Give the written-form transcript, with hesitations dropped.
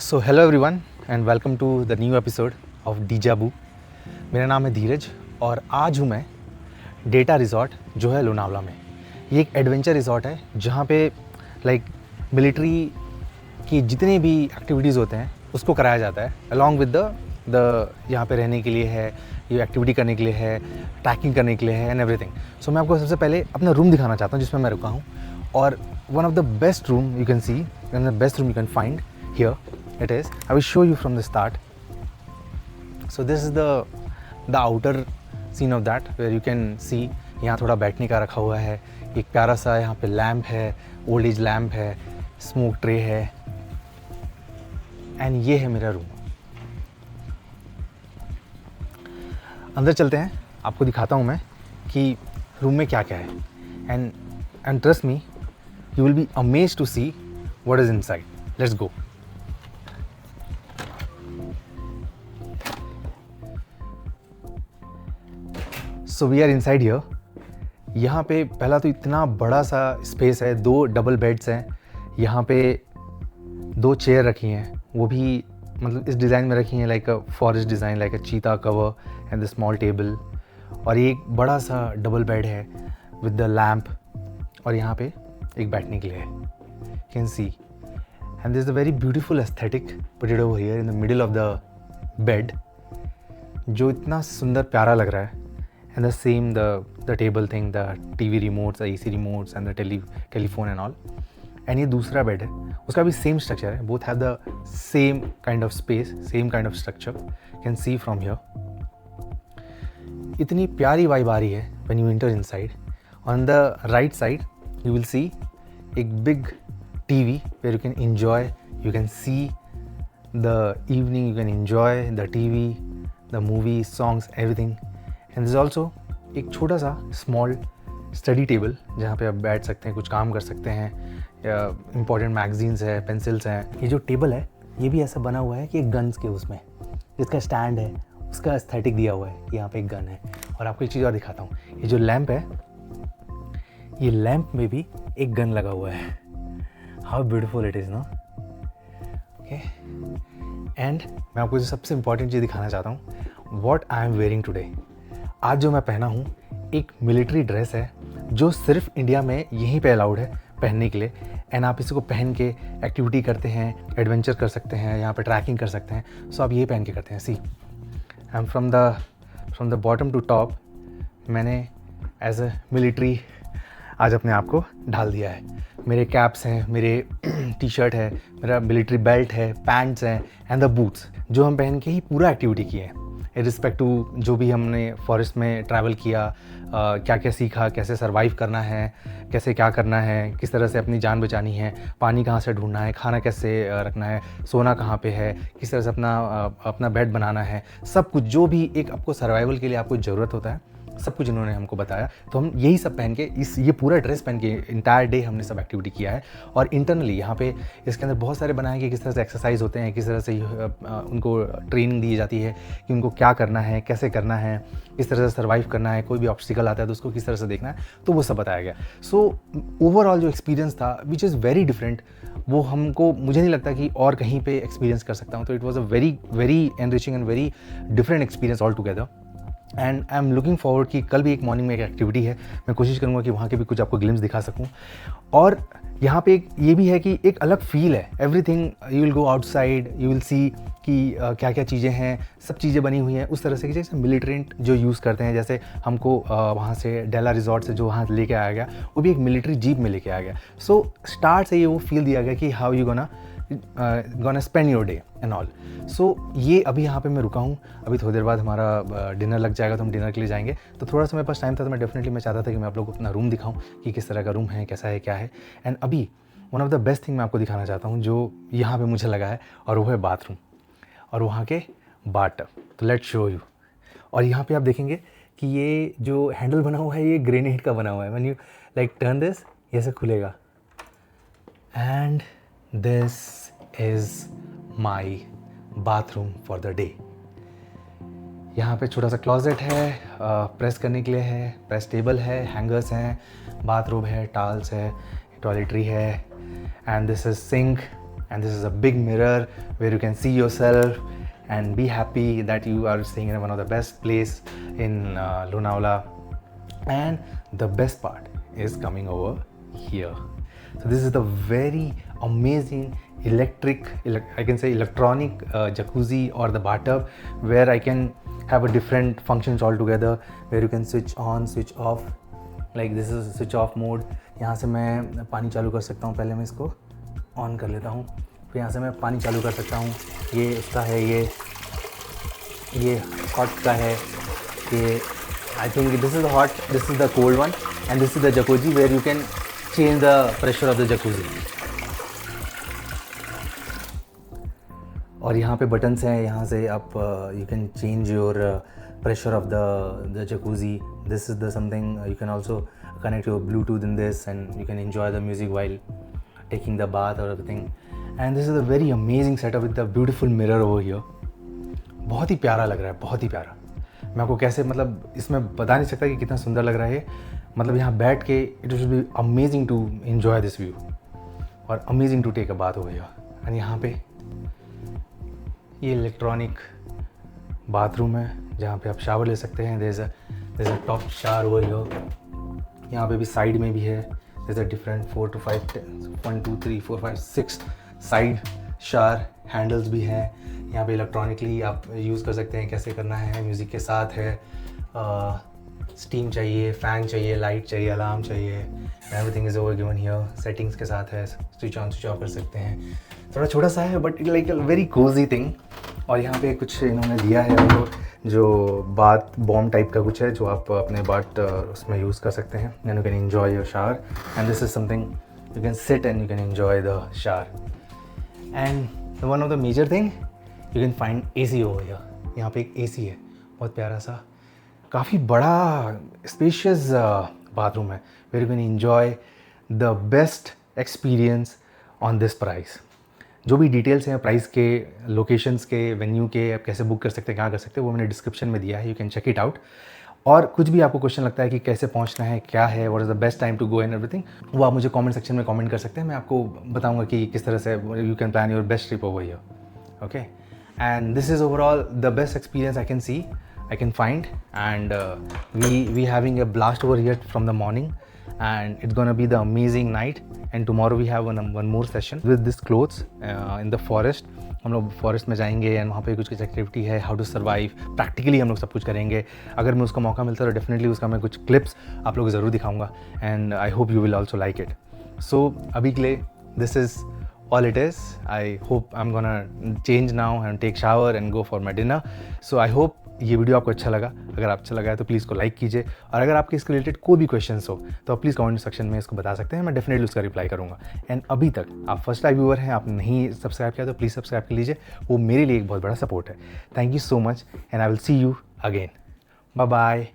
So hello everyone and welcome to the new episode of Deja Vu. मेरा नाम है धीरज और आज हूँ मैं डेटा रिज़ॉर्ट जो है लोनावला में। ये एक एडवेंचर रिज़ॉर्ट है जहाँ पे मिलिट्री की जितने भी एक्टिविटीज़ होते हैं उसको कराया जाता है अलॉन्ग विद द यहाँ पे रहने के लिए है, ये एक्टिविटी करने के लिए है, ट्रैकिंग करने के लिए है एंड एवरीथिंग। सो मैं आपको सबसे पहले अपना रूम दिखाना चाहता हूँ जिसमें मैं रुका हूँ। और one of the best room you can see, one of the best room you can find here it is. I will show you from the start. So this is the outer scene of that where you can see यहाँ थोड़ा बैठने का रखा हुआ है, एक प्यारा सा यहाँ पे लैम्प है, ओल्ड एज लैम्प है, स्मोक ट्रे है एंड ये है मेरा रूम। अंदर चलते हैं, आपको दिखाता हूँ मैं कि रूम में क्या क्या है and trust me you will be amazed to see what is inside. Let's go. So we are inside here. यहाँ पे पहला तो इतना बड़ा सा स्पेस है, 2 डबल बेड्स हैं, यहाँ पे 2 चेयर रखी हैं, वो भी मतलब इस डिज़ाइन में रखी हैं like a forest design, like a cheetah cover and the small table. और ये एक बड़ा सा डबल बेड है विद द लैम्प और यहाँ पे एक बैठने के लिए है, can see. And this is a very beautiful aesthetic put it over here in the middle of the bed, जो इतना सुंदर प्यारा लग रहा है। And the same the table thing, the TV remotes, the AC remotes and the telephone and all. And ये दूसरा bed है, उसका भी सेम स्ट्रक्चर है, both have the same kind of space, same kind of structure. You can see from here. इतनी प्यारी vibe आ रही है when you enter inside. On the right side you will see एक big TV where you can enjoy, you can see the evening, you can enjoy the TV, the movie, songs, everything. And this also एक छोटा सा small study table जहाँ पे आप बैठ सकते हैं, कुछ काम कर सकते हैं, या इम्पॉर्टेंट मैगजीन्स है, पेंसिल्स हैं। ये जो टेबल है ये भी ऐसा बना हुआ है कि एक गन्स के उसमें जिसका स्टैंड है उसका एस्थेटिक दिया हुआ है, यहाँ पे एक गन है। और आपको एक चीज़ और दिखाता हूँ, ये जो लैम्प है, ये लैम्प में भी एक गन लगा हुआ है। How beautiful it is no. Okay, and मैं आपको जो सबसे इम्पॉर्टेंट चीज़ दिखाना चाहता हूँ, what I am wearing today. आज जो मैं पहना हूँ एक मिलिट्री ड्रेस है जो सिर्फ इंडिया में यहीं पे अलाउड है पहनने के लिए। एंड आप इसको पहन के एक्टिविटी करते हैं, एडवेंचर कर सकते हैं, यहाँ पे ट्रैकिंग कर सकते हैं। सो आप ये पहन के करते हैं। See, I am from the bottom to top, मैंने एज अ मिलिट्री आज अपने आप को ढाल दिया है। मेरे कैप्स हैं, मेरे टी शर्ट है, मेरा मिलिट्री बेल्ट है, पैंट्स हैं एंड द बूट्स, जो हम पहन के ही पूरा एक्टिविटी किए हैं रिस्पेक्ट टू जो भी हमने फॉरेस्ट में ट्रैवल किया, क्या क्या सीखा, कैसे सरवाइव करना है, कैसे क्या करना है, किस तरह से अपनी जान बचानी है, पानी कहाँ से ढूंढना है, खाना कैसे रखना है, सोना कहाँ पे है, किस तरह से अपना बेड बनाना है, सब कुछ जो भी एक आपको सर्वाइवल के लिए आपको ज़रूरत होता है, सब कुछ इन्होंने हमको बताया। तो हम यही सब पहन के ये पूरा ड्रेस पहन के इंटायर डे हमने सब एक्टिविटी किया है। और इंटरनली यहाँ पे इसके अंदर बहुत सारे बनाए कि किस तरह से एक्सरसाइज होते हैं, किस तरह से उनको ट्रेनिंग दी जाती है कि उनको क्या करना है, कैसे करना है, किस तरह से सर्वाइव करना है, कोई भी ऑब्स्टिकल आता है तो उसको किस तरह से देखना है, तो वो सब बताया गया। सो ओवरऑल जो एक्सपीरियंस था विच इज़ वेरी डिफरेंट, वो मुझे नहीं लगता कि और कहीं पे एक्सपीरियंस कर सकता हूँ। तो it was a very very enriching and very different experience all together. And I am looking forward कि कल भी एक मॉर्निंग में एक एक्टिविटी है, मैं कोशिश करूँगा कि वहाँ के भी कुछ आपको ग्लिम्स दिखा सकूँ। और यहाँ पे एक ये भी है कि एक अलग फील है, everything you will go outside, you will see कि क्या क्या चीज़ें हैं, सब चीज़ें बनी हुई हैं उस तरह से कि जैसे मिलिट्रेंट जो यूज़ करते हैं। जैसे हमको वहाँ से डेला रिजॉर्ट से जो वहाँ लेके आया गया वो भी एक मिलिट्री जीप में लेके आया गया। सो स्टार्ट से ये वो फील दिया गया कि how you gonna spend your day and all. So ये अभी यहाँ पे मैं रुका हूँ, अभी थोड़ी देर बाद हमारा डिनर लग जाएगा तो हम डिनर के लिए जाएंगे। तो थोड़ा सा मेरे पास टाइम था तो मैं चाहता था कि मैं आप लोग को अपना रूम दिखाऊँ कि किस तरह का रूम है, कैसा है, क्या है। एंड अभी one of the best thing मैं आपको दिखाना चाहता हूँ जो यहाँ पे मुझे लगा है, और वो है बाथरूम और वहाँ के बाथटब। तो लेट्स शो यू। और यहाँ पे आप देखेंगे कि ये जो हैंडल बना हुआ है ये ग्रेनाइट का बना हुआ है। When you like turn this, ये ऐसे खुलेगा। And this is my bathroom for the day. यहाँ पे छोटा सा क्लॉजेट है, प्रेस करने के लिए है, प्रेस टेबल है, हैंगर्स हैं, बाथरोब है, टॉवल्स है, टॉयलेटरी है, and this is sink and this is a big mirror where you can see yourself and be happy that you are staying in one of the best place in Lonavala. And the best part is coming over here. So this is the very amazing I can say electronic jacuzzi or the bathtub, where I can have a different functions all together, where you can switch on, switch off. Like this is switch off mode. यहाँ से मैं पानी चालू कर सकता हूँ. पहले मैं इसको ऑन कर लेता हूँ, फिर यहाँ से मैं पानी चालू कर सकता हूँ. ये उसका है, ये हॉट का है. ये I think this is the hot, this is the cold one, and this is the jacuzzi where you can change the pressure of the jacuzzi. और यहाँ पे बटन्स हैं, यहाँ से आप you can change your pressure of the jacuzzi. This is the something you can also connect your Bluetooth in this, and you can enjoy the music while taking the bath or everything. And this is a very amazing setup with the beautiful mirror over here. बहुत ही प्यारा लग रहा है, बहुत ही प्यारा. मैं आपको कैसे मतलब इसमें बता नहीं सकता कि कितना सुंदर लग रहा है. मतलब यहाँ बैठ के it will be amazing to enjoy this view और amazing to take a bath over here. And यहाँ पे ये इलेक्ट्रॉनिक बाथरूम है जहाँ पे आप शावर ले सकते हैं. There is a top shower over here. यहाँ पे भी साइड में भी है. There is a different 4 to 5 1 2 3 4 5 6 side shower handles भी हैं. यहाँ पे इलेक्ट्रॉनिकली आप यूज़ कर सकते हैं, कैसे करना है. म्यूज़िक के साथ है. स्टीम चाहिए, फ़ैन चाहिए, लाइट चाहिए, अलार्म चाहिए. Everything is over given here. Settings के साथ है, स्विच ऑन स्विच ऑफ कर सकते हैं. थोड़ा छोटा सा है but it like a very Cozi thing. और यहाँ पे कुछ इन्होंने दिया है हमको, जो बाथ बॉम्ब टाइप का कुछ है, जो आप अपने बाथ उसमें यूज़ कर सकते हैं. And you can enjoy your shower, and this is something you can sit and you can enjoy the shower. And one of the major thing you can find AC over here. यहाँ पे एक AC है, बहुत प्यारा सा, काफ़ी बड़ा spacious bathroom है, where you can enjoy the best experience on this price. जो भी डिटेल्स हैं प्राइस के, लोकेशंस के, वेन्यू के, आप कैसे बुक कर सकते हैं, कहाँ कर सकते हैं, वो मैंने डिस्क्रिप्शन में दिया है. You can check it out. और कुछ भी आपको क्वेश्चन लगता है कि कैसे पहुंचना है, क्या है, what is the best time to go and everything, वो आप मुझे कमेंट सेक्शन में कमेंट कर सकते हैं. मैं आपको बताऊंगा कि किस तरह से you can plan your best trip over here. Okay, and this is overall the best experience I can see, I can find. And we having a blast over here from the morning, and it's gonna be the amazing night. And tomorrow we have one more session with this clothes in the forest. हम लोग forest में जाएंगे and वहाँ पे कुछ activity है, how to survive. Practically हम लोग सब कुछ करेंगे. अगर मैं उसका मौका मिलता है तो डेफिनेटली उसका मैं कुछ क्लिप्स आप लोग ज़रूर दिखाऊंगा. And I hope you will also like it. So अभी के लिए this is all it is. I hope I'm gonna change now and take shower and go for my dinner. So I hope ये video आपको अच्छा लगा. अगर आप अच्छा लगा है तो प्लीज़ को लाइक कीजिए, और अगर आपके इसके रिलेटेड कोई भी क्वेश्चंस हो तो आप प्लीज़ कमेंट सेक्शन में इसको बता सकते हैं. मैं डेफिनेटली उसका रिप्लाई करूँगा. एंड अभी तक आप फर्स्ट टाइम व्यूअर हैं, आप नहीं सब्सक्राइब किया तो प्लीज़ सब्सक्राइब कर लीजिए. वो मेरे लिए एक बहुत बड़ा सपोर्ट है. Thank you so much, and I will see you again. Bye bye.